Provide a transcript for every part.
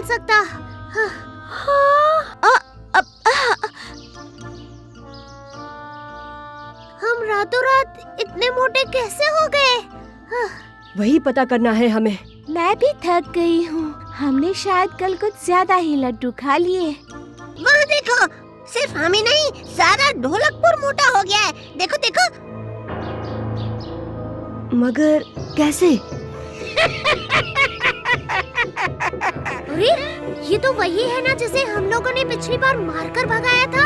सकता। हाँ। हम रातों रात इतने मोटे कैसे हो गए? हाँ। वही पता करना है हमें। मैं भी थक गई हूँ। हमने शायद कल कुछ ज्यादा ही लड्डू खा लिए। वहाँ देखो, सिर्फ हम ही नहीं, सारा ढोलकपुर मोटा हो गया है। देखो देखो। मगर कैसे? अरे, ये तो वही है ना जिसे हम लोगों ने पिछली बार मारकर भगाया था।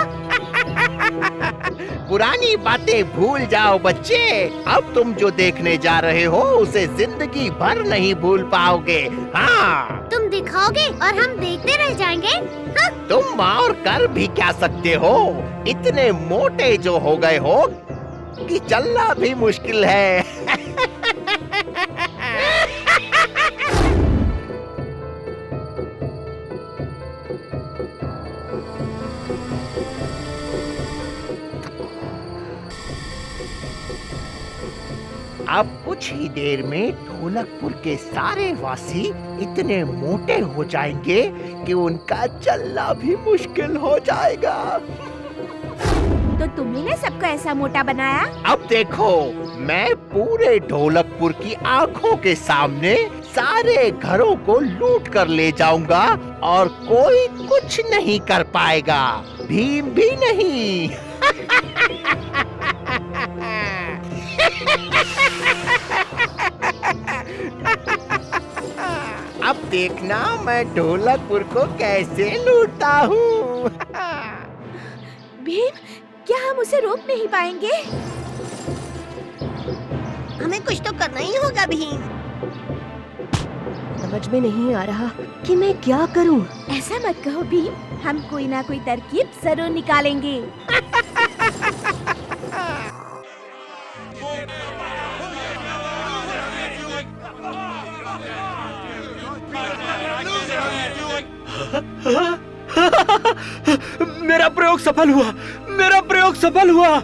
पुरानी बातें भूल जाओ बच्चे। अब तुम जो देखने जा रहे हो उसे जिंदगी भर नहीं भूल पाओगे। हाँ, तुम दिखाओगे और हम देखते रह जाएंगे। हाँ? तुम और कर भी क्या सकते हो? इतने मोटे जो हो गए हो कि चलना भी मुश्किल है। अब कुछ ही देर में ढोलकपुर के सारे वासी इतने मोटे हो जाएंगे कि उनका चलना भी मुश्किल हो जाएगा। तो तुमने ना सबको ऐसा मोटा बनाया? अब देखो, मैं पूरे ढोलकपुर की आंखों के सामने सारे घरों को लूट कर ले जाऊंगा और कोई कुछ नहीं कर पाएगा, भीम भी नहीं। अब देखना मैं ढोलकपुर को कैसे लूटता हूँ। भीम, क्या हम उसे रोक नहीं पाएंगे? हमें कुछ तो करना ही होगा भीम। समझ में नहीं आ रहा कि मैं क्या करूं। ऐसा मत कहो भीम, हम कोई ना कोई तरकीब जरूर निकालेंगे। मेरा प्रयोग सफल हुआ, मेरा प्रयोग सफल हुआ।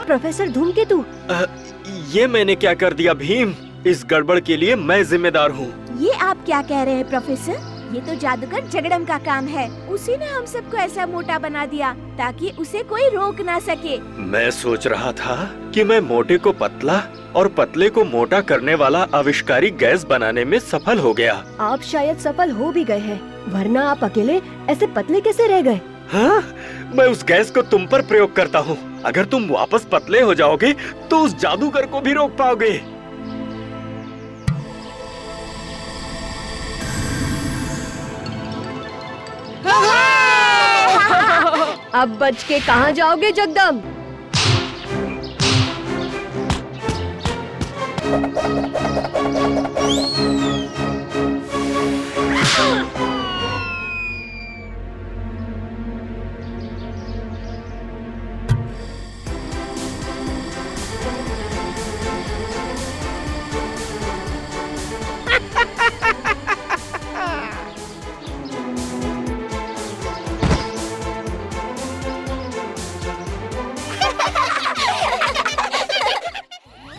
प्रोफेसर धूमकेतु, ये मैंने क्या कर दिया भीम? इस गड़बड़ के लिए मैं जिम्मेदार हूँ। ये आप क्या कह रहे हैं प्रोफेसर? ये तो जादूगर जगड़म का काम है। उसी ने हम सबको ऐसा मोटा बना दिया ताकि उसे कोई रोक ना सके। मैं सोच रहा था कि मैं मोटे को पतला और पतले को मोटा करने वाला आविष्कारी गैस बनाने में सफल हो गया। आप शायद सफल हो भी गए हैं, वरना आप अकेले ऐसे पतले कैसे रह गए? हाँ? मैं उस गैस को तुम पर प्रयोग करता हूँ। अगर तुम वापस पतले हो जाओगे तो उस जादूगर को भी रोक पाओगे। अब बच के कहाँ जाओगे जगदम?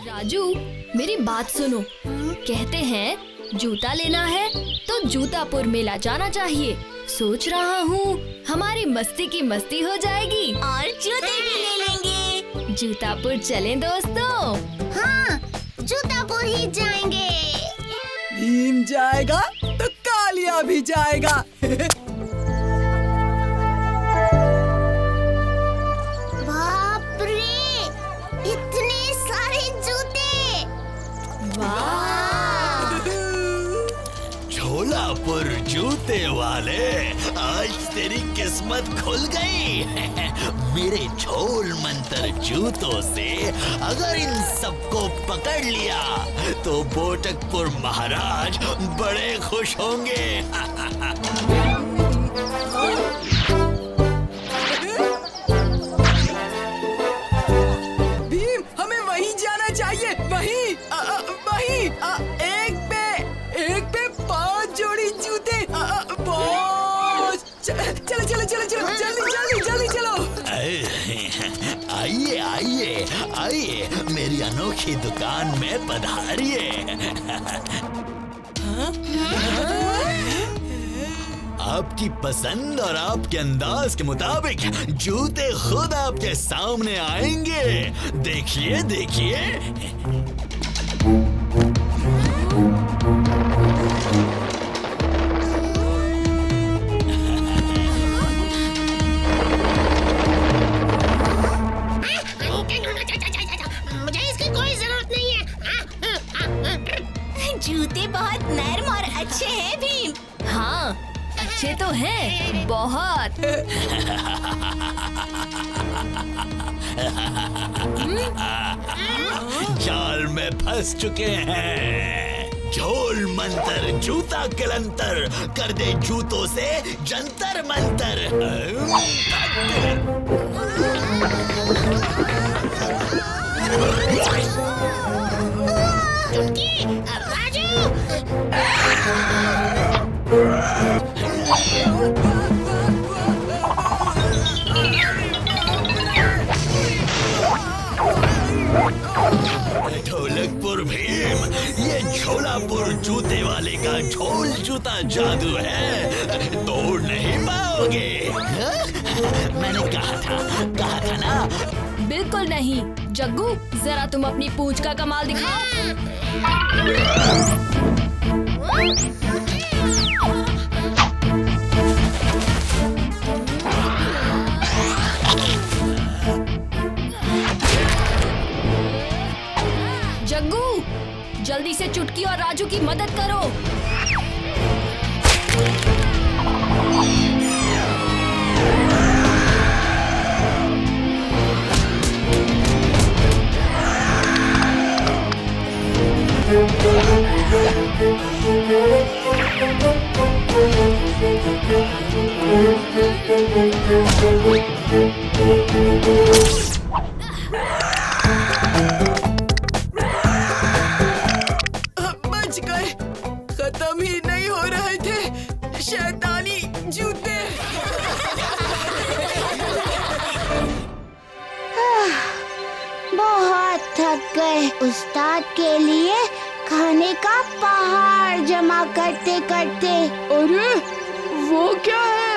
राजू, मेरी बात सुनो। कहते हैं जूता लेना है तो जूतापुर मेला जाना चाहिए। सोच रहा हूँ हमारी मस्ती की मस्ती हो जाएगी और जूते भी ले लेंगे। जूतापुर चलें दोस्तों। हाँ, जूतापुर ही जाएंगे। भीम जाएगा तो कालिया भी जाएगा। बाप रे, इतने सारे जूते। झोलापुर जूते वाले, आज तेरी किस्मत खुल गई। मेरे झोल मंत्र जूतों से अगर इन सबको पकड़ लिया तो बोटकपुर महाराज बड़े खुश होंगे। भीम, हमें वहीं जाना चाहिए। वहीं एक पे 5 जोड़ी जूते। चलो चलो चलो चलो, जल्दी जल्दी जल्दी चलो। आइए आइए आइए, मेरी अनोखी दुकान में पधारिए। आपकी पसंद और आपके अंदाज के मुताबिक जूते खुद आपके सामने आएंगे। देखिए देखिए। मुझे इसकी कोई जरूरत नहीं है। जूते बहुत नरम और अच्छे हैं भीम। हाँ, अच्छे तो हैं, बहुत। जाल में फंस चुके हैं। झोल मंतर जूता कलंतर कर दे जूतों से जंतर मंतर। ढोलकपुर भीम, ये झोलापुर जूते वाले का झोल जूता जादू है, तोड़ नहीं पाओगे। मैंने कहा था ना। बिल्कुल नहीं। जग्गू, जरा तुम अपनी पूंछ का कमाल दिखाओ। जग्गू, जल्दी से चुटकी और राजू की मदद करो। बच गए, खत्म ही नहीं हो रहे थे शैतानी जूते। बहुत थक गए। उस्ताद के लिए खाने का पहाड़ जमा करते करते। अरे वो क्या है?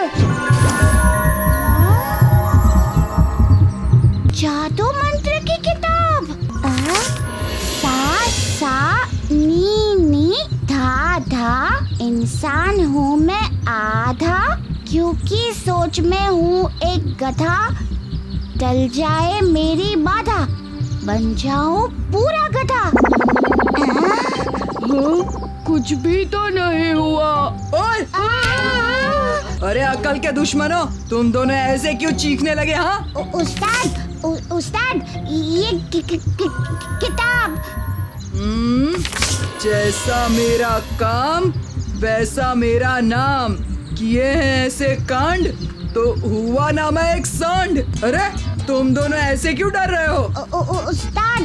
जादू मंत्र की किताब। सा सा नी नी धा धा, इंसान हूँ मैं आधा, क्योंकि सोच में हूँ एक गधा, टल जाए मेरी बाधा, बन जाऊँ पूरा गधा। कुछ भी तो नहीं हुआ। ओए! अरे अकल के दुश्मनों, तुम दोनों ऐसे क्यों चीखने लगे? हाँ उस्ताद, ये किताब। जैसा मेरा काम वैसा मेरा नाम, किए हैं ऐसे कांड तो हुआ ना मैं एक सांड। अरे तुम दोनों ऐसे क्यों डर रहे हो? उस्ताद,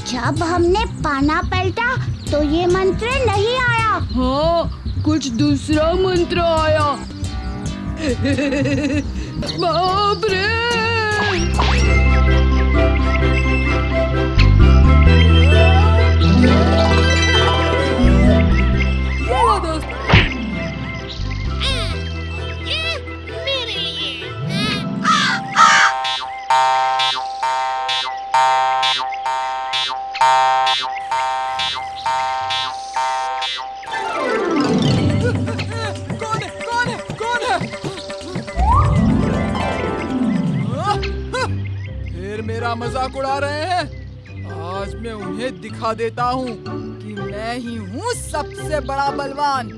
जब हमने पाना पलटा तो ये मंत्र नहीं आया। हाँ, कुछ दूसरा मंत्र आया। बाप रे! मेरा मजाक उड़ा रहे हैं। आज मैं उन्हें दिखा देता हूँ कि मैं ही हूँ सबसे बड़ा बलवान।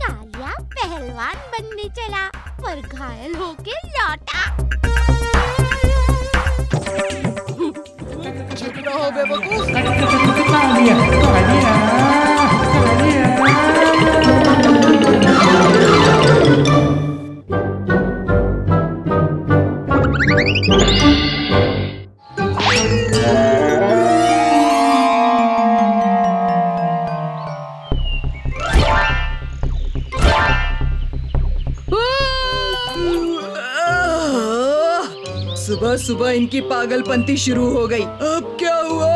कालिया पहलवान बनने चला पर घायल होके लौटा। चुप रहो बेवकूफ। सुबह सुबह इनकी पागलपंती शुरू हो गई। अब क्या हुआ?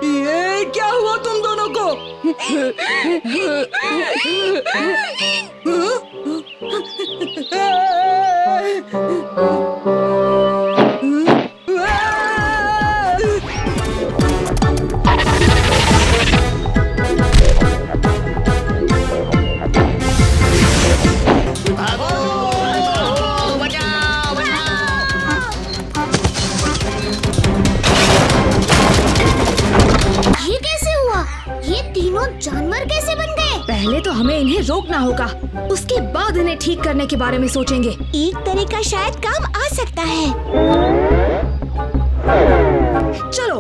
ये क्या हुआ तुम दोनों को? ये कैसे हुआ? ये तीनों जानवर कैसे बन गए? पहले तो हमें इन्हें रोकना होगा, उसके बाद इन्हें ठीक करने के बारे में सोचेंगे। एक तरीका शायद काम आ सकता है। चलो।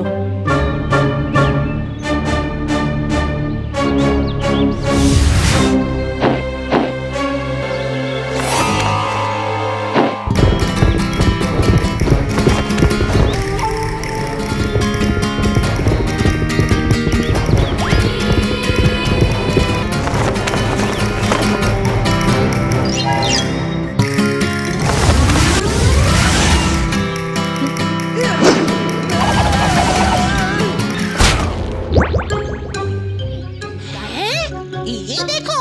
ये देखो,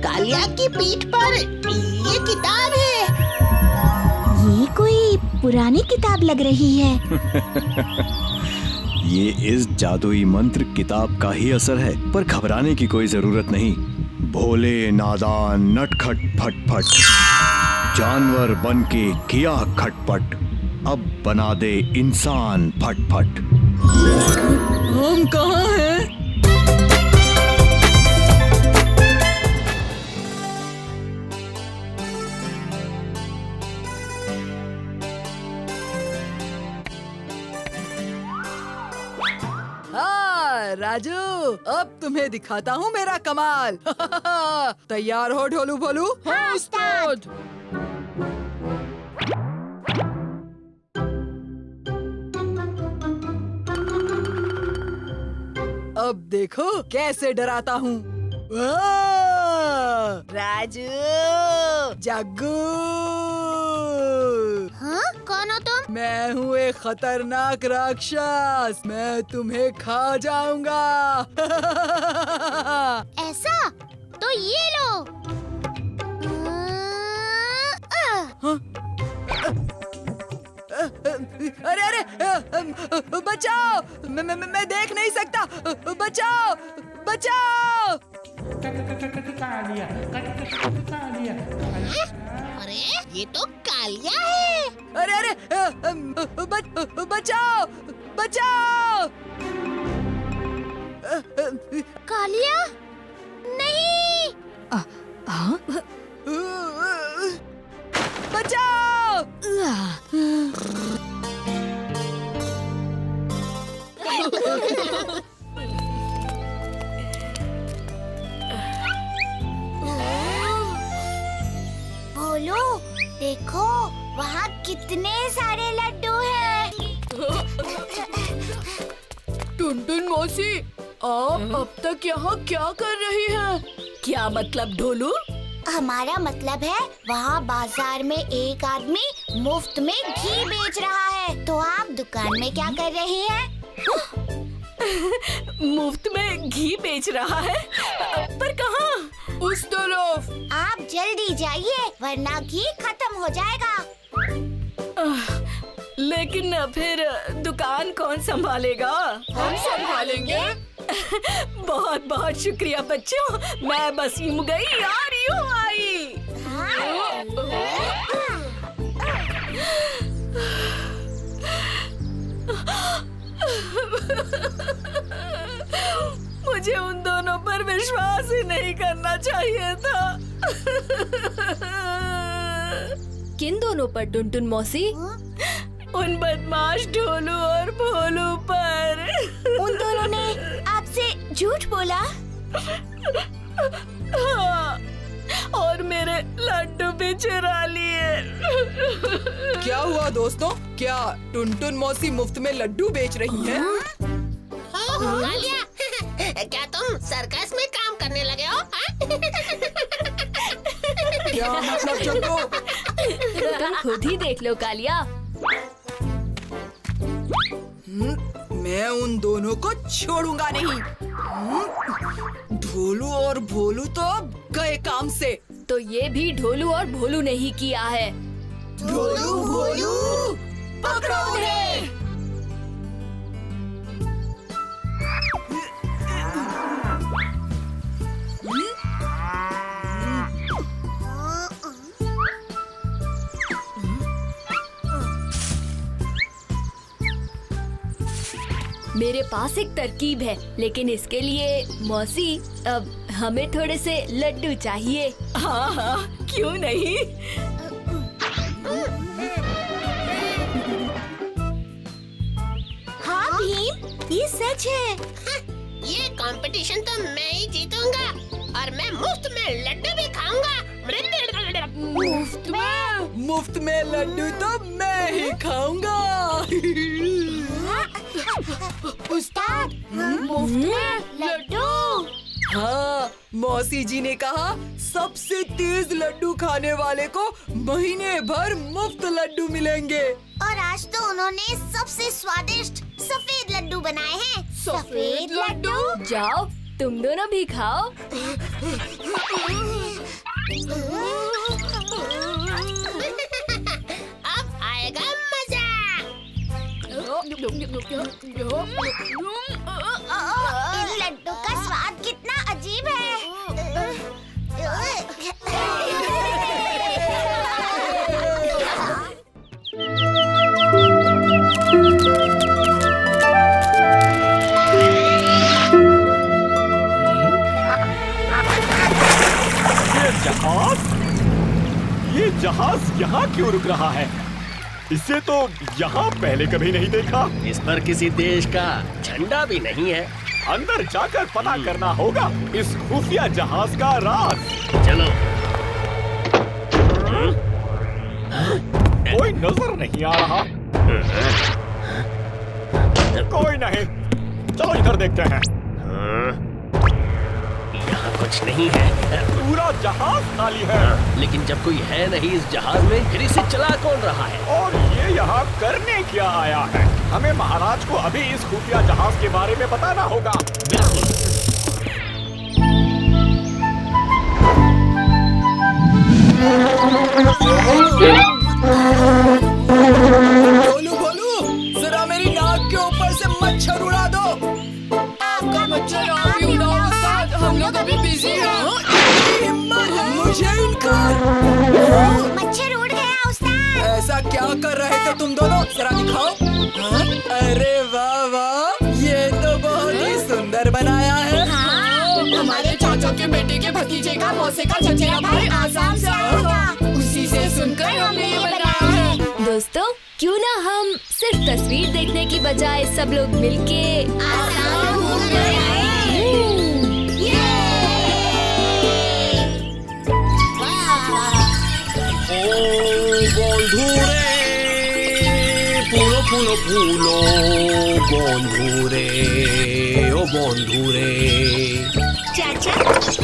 कालिया की पीठ पर ये किताब है। ये कोई पुरानी किताब लग रही है। ये इस जादुई मंत्र किताब का ही असर है, पर घबराने की कोई जरूरत नहीं। भोले नादान नटखट फटफट, जानवर बन के किया खटपट, अब बना दे इंसान फटफट। हम कहाँ हैं? राजू, अब तुम्हें दिखाता हूँ मेरा कमाल। तैयार हो ढोलू भोलू? हाँ उस्ताद। अब देखो कैसे डराता हूँ। राजू, जग्गू। हाँ, कौन हो तुम? मैं हूँ एक खतरनाक राक्षस, मैं तुम्हें खा जाऊंगा। ऐसा? तो ये लो। अरे अरे, बचाओ, मैं देख नहीं सकता, बचाओ बचाओ। अरे ये तो कालिया है। अरे अरे, बचाओ बचाओ। कालिया? नहीं। बचाओ। भोलू, देखो वहाँ कितने सारे लड्डू हैं। टुनटुन मौसी, आप अब तक यहाँ क्या कर रही हैं? क्या मतलब ढोलू? हमारा मतलब है वहाँ बाजार में एक आदमी मुफ्त में घी बेच रहा है, तो आप दुकान में क्या कर रही हैं? मुफ्त में घी बेच रहा है? पर कहाँ? उस तरफ। आप जल्दी जाइए वरना घी खत्म हो जाएगा। लेकिन फिर दुकान कौन संभालेगा? हम संभालेंगे। बहुत बहुत शुक्रिया बच्चों, मैं बस यूं गई और यूं आई। मुझे उन दोनों पर विश्वास ही नहीं करना चाहिए था। किन दोनों पर टुनटुन मौसी? उन बदमाश ढोलू और भोलू पर। उन दोनों ने आपसे झूठ बोला? हाँ, और मेरे लड्डू भी चुरा लिए। क्या हुआ दोस्तों? क्या टुनटुन मौसी मुफ्त में लड्डू बेच रही हैं? कालिया, क्या तुम सर्कस में काम करने लगे हो? क्या मतलब जग्गू? तुम खुद ही देख लो कालिया। मैं उन दोनों को छोड़ूंगा नहीं। ढोलू और भोलू तो गए काम से। तो ये भी ढोलू और भोलू ने ही किया है। ढोलू भोलू पकड़ो उन्हें। मेरे पास एक तरकीब है, लेकिन इसके लिए मौसी अब हमें थोड़े से लड्डू चाहिए। हाँ हाँ, क्यों नहीं। हाँ भीम, ये सच है। ये कंपटीशन तो मैं ही जीतूंगा और मैं मुफ्त में लड्डू भी खाऊंगा। मुफ्त में लड्डू तो मैं ही खाऊंगा। उस्ताद, मुफ्त में लड्डू। हाँ, मौसी जी ने कहा सबसे तेज लड्डू खाने वाले को महीने भर मुफ्त लड्डू मिलेंगे। और आज तो उन्होंने सबसे स्वादिष्ट सफेद लड्डू बनाए हैं। सफेद लड्डू? जाओ, तुम दोनों भी खाओ। अब आएगा मजा। इन लड्डू का स्वाद कितना अजीब है। ये जहाज यहाँ क्यों रुक रहा है? इसे तो यहाँ पहले कभी नहीं देखा। इस पर किसी देश का झंडा भी नहीं है। अंदर जाकर पता करना होगा इस खुफिया जहाज का राज। चलो। कोई नजर नहीं आ रहा। कोई नहीं, चलो इधर देखते हैं। यहाँ कुछ नहीं है। पूरा जहाज खाली है। लेकिन जब कोई है नहीं इस जहाज में, फिर इसे चला कौन रहा है? और ये यहाँ करने क्या आया है? हमें महाराज को अभी इस खुफिया जहाज के बारे में बताना होगा। भोलू भोलू, जरा मेरी नाक के ऊपर से मच्छर उड़ा दो। आपका मच्छर आप ही उड़ाओ उस्ताद, हम लोग अभी बिजी हैं। मुझे इनकार। मच्छर उड़ गया उस्ताद। ऐसा क्या कर रहे थे तुम दोनों? जरा दिखाओ। हाँ? अरे वाह वाह, ये तो बहुत ही सुंदर बनाया है। हमारे चाचा के बेटे के भतीजे का मौसे का चचेरा भाई आसाम से आया था, उसी से सुनकर हमने ये बनाया है। दोस्तों, क्यों ना हम सिर्फ तस्वीर देखने की बजाय सब लोग मिलके आसाम घूम कर आए। फूलो फूलो बंधुरे, ओ बंधुरे। चाचा,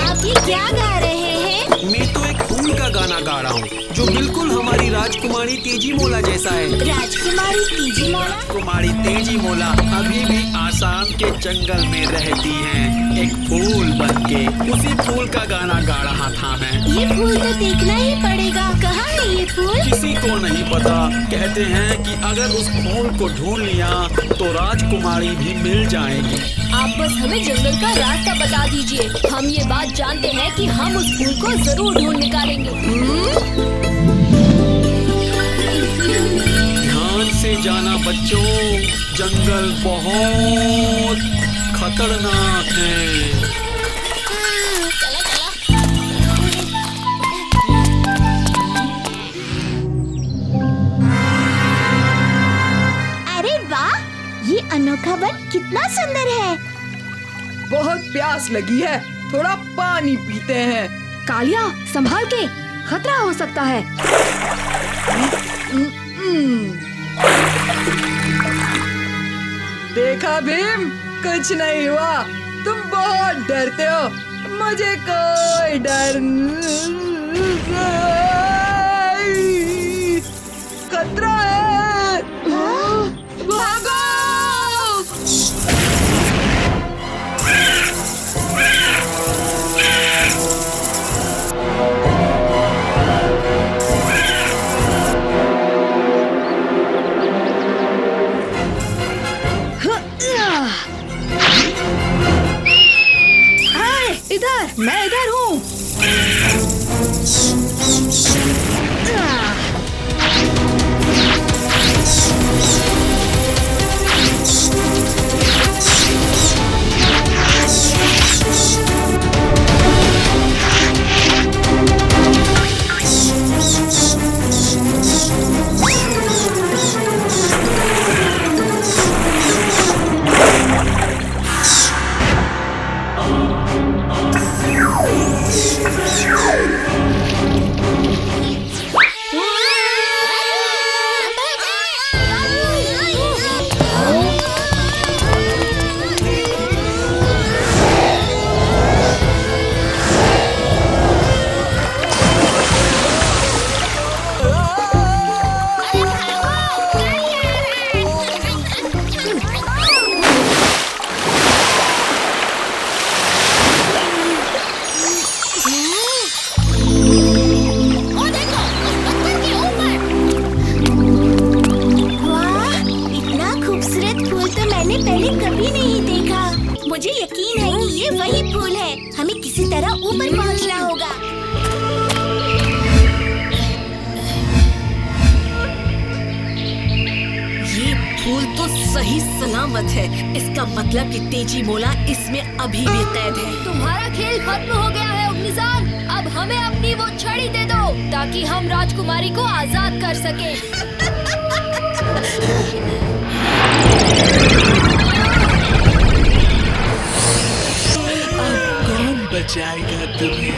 आप ये क्या गा रहे हैं? मैं तो एक फूल का गाना गा रहा हूँ जो बिल्कुल हमारी राजकुमारी तेजी मोला जैसा है। राजकुमारी तेजी मोला? कुमारी तेजी मोला अभी भी आसाम के जंगल में रहती हैं, एक फूल बनके। उसी फूल का गाना गा रहा था मैं। ये फूल तो देखना ही पड़ेगा। कहाँ है ये फूल? किसी को नहीं पता। कहते हैं कि अगर उस फूल को ढूंढ लिया तो राजकुमारी भी मिल जाएगी। आप बस हमें जंगल का रास्ता बता दीजिए। हम ये बात जानते हैं कि हम उस फूल को जरूर ढूंढ निकालेंगे। ध्यान से जाना बच्चों, जंगल बहुत खतरनाक है। अरे वाह, ये अनोखा वन कितना सुंदर है। बहुत प्यास लगी है, थोड़ा पानी पीते हैं। कालिया, संभाल के, खतरा हो सकता है। देखा भीम, कुछ नहीं हुआ। तुम बहुत डरते हो, मुझे कोई डर नहीं। इधर, मैं इधर हूँ। सही सलामत है। इसका मतलब कि तेजी मोला इसमें अभी भी कैद है। तुम्हारा खेल खत्म हो गया है उग्निजान। अब हमें अपनी वो छड़ी दे दो ताकि हम राजकुमारी को आजाद कर सके। अब कौन बचाएगा तुम्हें?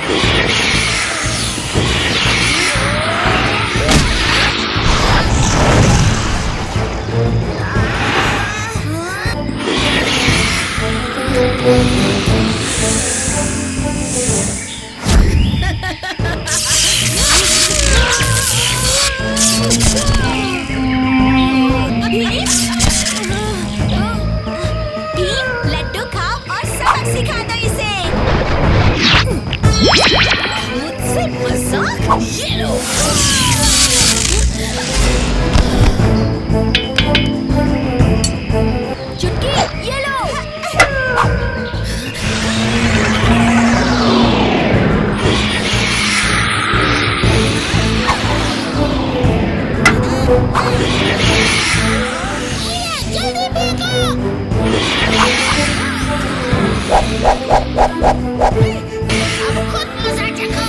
लड्डू खाओ और सबक सिखा दो इसे। मुझसे मजाक? ये लो। चुटकी ये लो। जल्दी फेंको। अब खुद मजा चखो।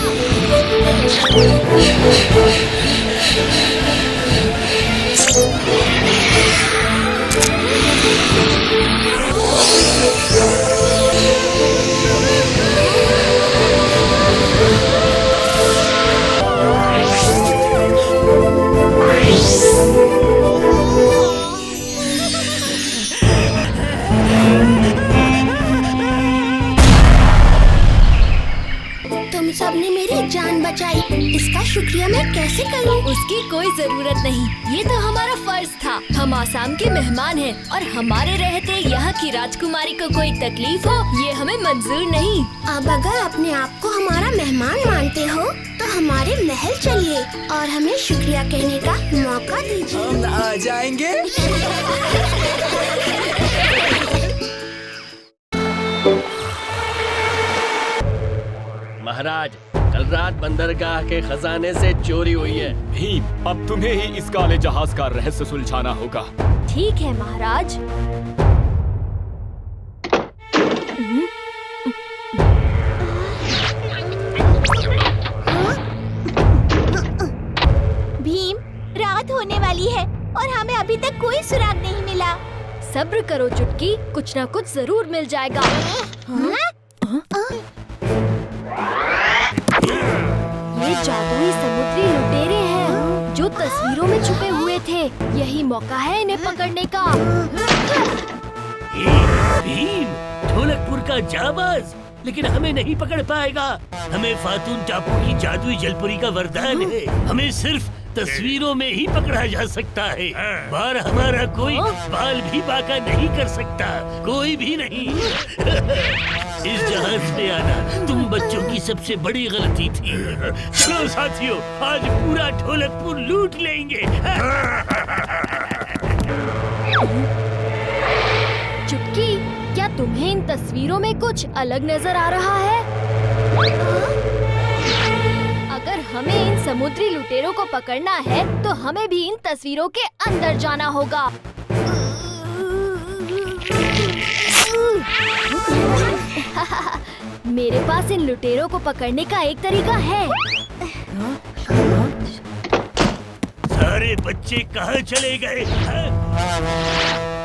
तुम सबने मेरी जान बचाई, इसका शुक्रिया मैं कैसे करूं? उसकी कोई जरूरत नहीं, ये तो हमारा फर्ज था। हम आसाम के मेहमान हैं और हमारे रहते यहाँ की राजकुमारी को कोई तकलीफ हो ये हमें मंजूर नहीं। अब अगर अपने आप को हमारा मेहमान मानते हो तो हमारे महल चलिए और हमें शुक्रिया कहने का मौका दीजिए। हम आ जाएंगे। महाराज, कल रात बंदरगाह के खजाने से चोरी हुई है। भीम, अब तुम्हें ही इस काले जहाज का रहस्य सुलझाना होगा। ठीक है महाराज। भीम, रात होने वाली है और हमें अभी तक कोई सुराग नहीं मिला। सब्र करो चुटकी, कुछ ना कुछ जरूर मिल जाएगा। ये जादुई समुद्री लुटेरे हैं जो तस्वीरों में छुपे हुए थे। यही मौका है इन्हें पकड़ने का। भीम, ढोलकपुर का जाबाज, लेकिन हमें नहीं पकड़ पाएगा। हमें फातून टापू की जादुई जलपुरी का वरदान है। हमें सिर्फ तस्वीरों में ही पकड़ा जा सकता है। बार हमारा कोई बाल भी बाका नहीं कर सकता, कोई भी नहीं। इस जहाज पे आना तुम बच्चों की सबसे बड़ी गलती थी। चलो साथियों, आज पूरा ढोलकपुर लूट लेंगे। चुटकी, क्या तुम्हें इन तस्वीरों में कुछ अलग नजर आ रहा है? समुद्री लुटेरों को पकड़ना है तो हमें भी इन तस्वीरों के अंदर जाना होगा। मेरे पास इन लुटेरों को पकड़ने का एक तरीका है। सारे बच्चे कहाँ चले गए?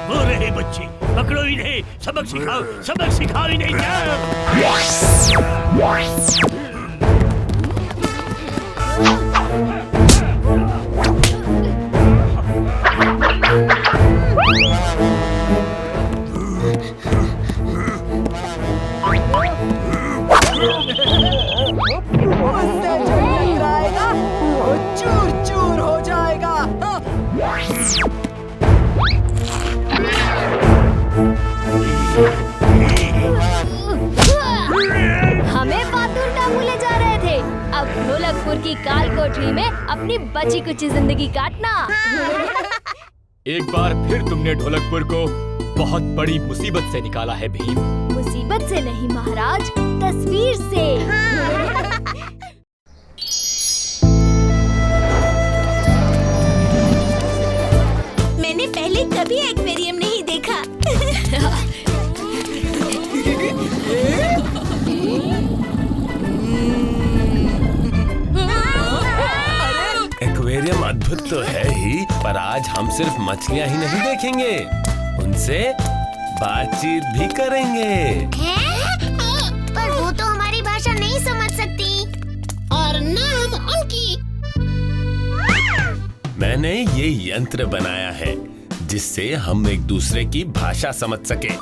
वो रहे बच्चे, पकड़ो इन्हें, सबक सिखाओ इन्हें। उससे जो टकराएगा वो चूर चूर हो जाएगा। हमें फातून टापू ले जा रहे थे, अब ढोलकपुर की काल कोठरी में अपनी बची कुची जिंदगी काटना। एक बार फिर तुमने ढोलकपुर को बहुत बड़ी मुसीबत से निकाला है भीम। मुसीबत से नहीं महाराज, तस्वीर से। मैंने पहले कभी एक्वेरियम नहीं देखा। एक्वेरियम अद्भुत तो है ही, पर आज हम सिर्फ मछलियाँ ही नहीं देखेंगे, उनसे बातचीत भी करेंगे। पर वो तो हमारी भाषा नहीं समझ सकती और न हम उनकी। मैंने ये यंत्र बनाया है जिससे हम एक दूसरे की भाषा समझ सके।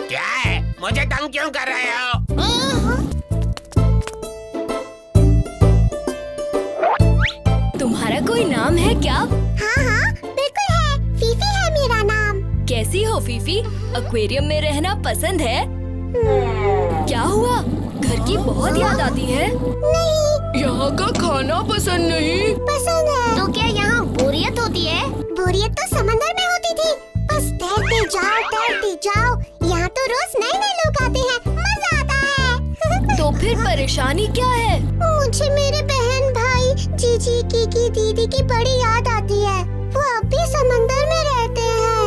क्या है? मुझे तंग क्यों कर रहे हो? तुम्हारा कोई नाम है क्या? हाँ, बिल्कुल है। फीफी है मेरा नाम। कैसी हो फीफी? एक्वेरियम में रहना पसंद है? क्या हुआ? घर की बहुत याद आती है? नहीं। यहाँ का खाना पसंद नहीं? पसंद है। तो क्या यहाँ बोरियत होती है? बोरियत तो समंदर में होती थी। बस तैरते जाओ। यहाँ तो रोज नए लोग आते हैं, मजा आता है। तो फिर परेशानी क्या है? मुझे मेरे बहन भाई, जीजी, कीकी, दीदी की बड़ी याद आती है। वो अब भी समंदर में रहते हैं।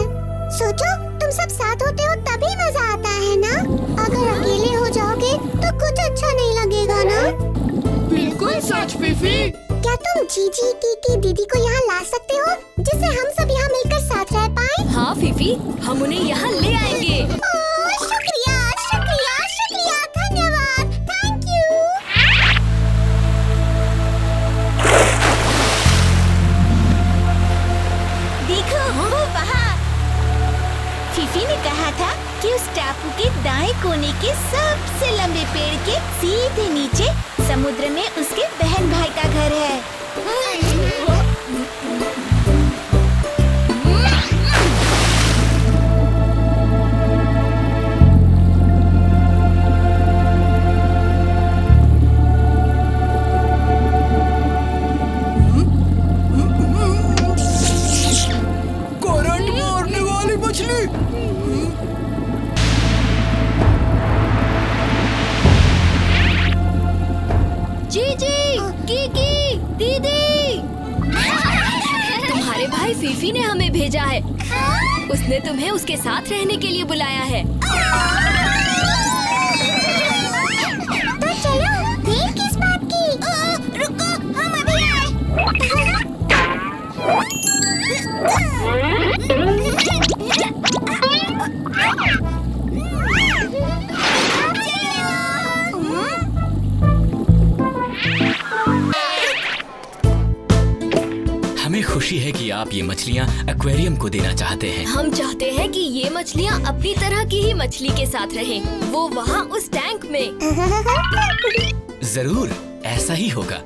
सोचो, तुम सब साथ होते हो तभी मजा आता है ना? अगर अकेले हो जाओगे तो कुछ अच्छा नहीं लगेगा ना? बिल्कुल सच फीफी। क्या तुम जीजी, कीकी, दीदी को यहाँ ला सकते हो जिससे हम सब यहाँ मिलकर साथ रह पाएं? हाँ फीफी, हम उन्हें यहाँ ले आएंगे। शुक्रिया, धन्यवाद, थैंक यू। देखो वो वहाँ। फीफी ने कहा था कि उस टापू के दाएं कोने के सबसे लंबे पेड़ के सीधे नीचे समुद्र में उसके बहन भाई का घर है। करंट मारने वाली मछली। जीजी, कीकी, दीदी। तुम्हारे भाई फीफी ने हमें भेजा है। उसने तुम्हें उसके साथ रहने के लिए बुलाया है। तो चलो, देर किस बात की? रुको, हम अभी आए। हमें खुशी है कि आप ये मछलियाँ एक्वेरियम को देना चाहते हैं। हम चाहते हैं कि ये मछलियाँ अपनी तरह की ही मछली के साथ रहें। वो वहाँ उस टैंक में। जरूर, ऐसा ही होगा।